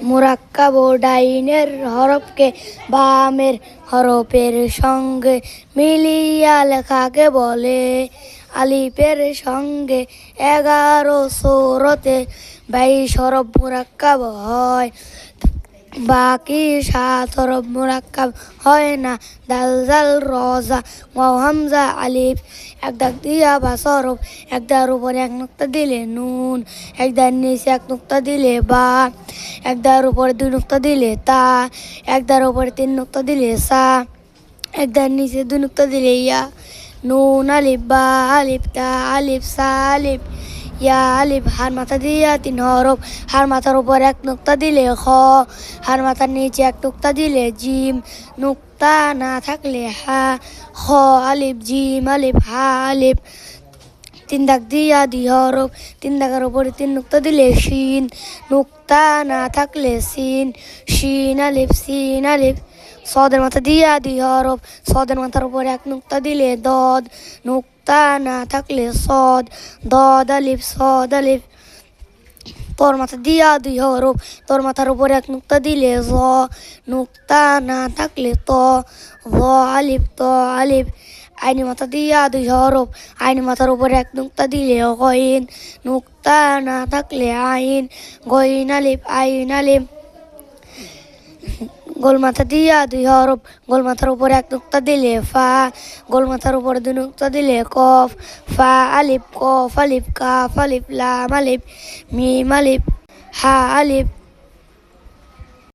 মুরাক্কাব ও ডাইনের হরফকে বামের হরফের সঙ্গে মিলিয়া লেখাকে বলে। আলিফের সঙ্গে 11 সূরতে 22 হরফ মুরাক্কাব হয়, বাকি 7 হরফ মুরাক্কাব হয় না। দাল জাল র জা ওয়াও হামজা আলিফ। এক দাগ দিয়া 5 হরফ, এক দাগের উপরে 1 নুক্তা দিলে নুন, এক দাগের নিচে 1 নুক্তা দিলে বা, এক দাগের উপরে 2 নুক্তা দিলে তা, এক দাগের উপরে 3 নুক্তা দিলে সা, এক দাগের নিচে 2 নুক্তা দিলে ইয়া। নুন আলিফ বা আলিফ তা আলিফ সা আলিফ ইয়া আলিফ। হার মাথা দিয়া 3 হরফ, হার মাথার উপর 1 নুক্তা দিলে খ, হার মাথার নিচে 1 নুক্তা দিলে জিম, নুক্তা না থাকলে হা। খ আলিফ জিম আলিফ হা আলিফ। 3 দাগ দিয়া 2 হরফ, 3 দাগের উপরে 3 নুক্তা দিলে শিন, নুক্তা না থাকলে সিন, শিন আলিফ সিন আলিফ। সদের মাথা দিয়া 2 হরফ, সদের মাথার উপরে 1 নুক্তা দিলে দদ, নুক্তা না থাকলে সদ, দদ আলিফ সদ আলিফ। তোর মাথা দিয়া 2 হরফ, তোর মাথার উপরে 1 নুক্তা দিলে জ, নুক্তা না থাকলে ত, জ আলিফ ত আলিফ। আইনি মাথা দিয়া 2 হরফ, আইনি মাথার উপরে 1 নুক্তা দিলে গইন, নুক্তা না থাকলে আইন, গইন আলিফ আইন আলিফ। গোল মাথা দিয়া 2 হরফ, গোল মাথার উপরে 1 নুক্তা দিলে ফা, গোল মাথার উপরে 2 নুক্তা দিলে কফ, ফা আলিফ কফ আলিফ কাফ আলিফ লাম আলিফ মিম আলিফ হা আলিফ।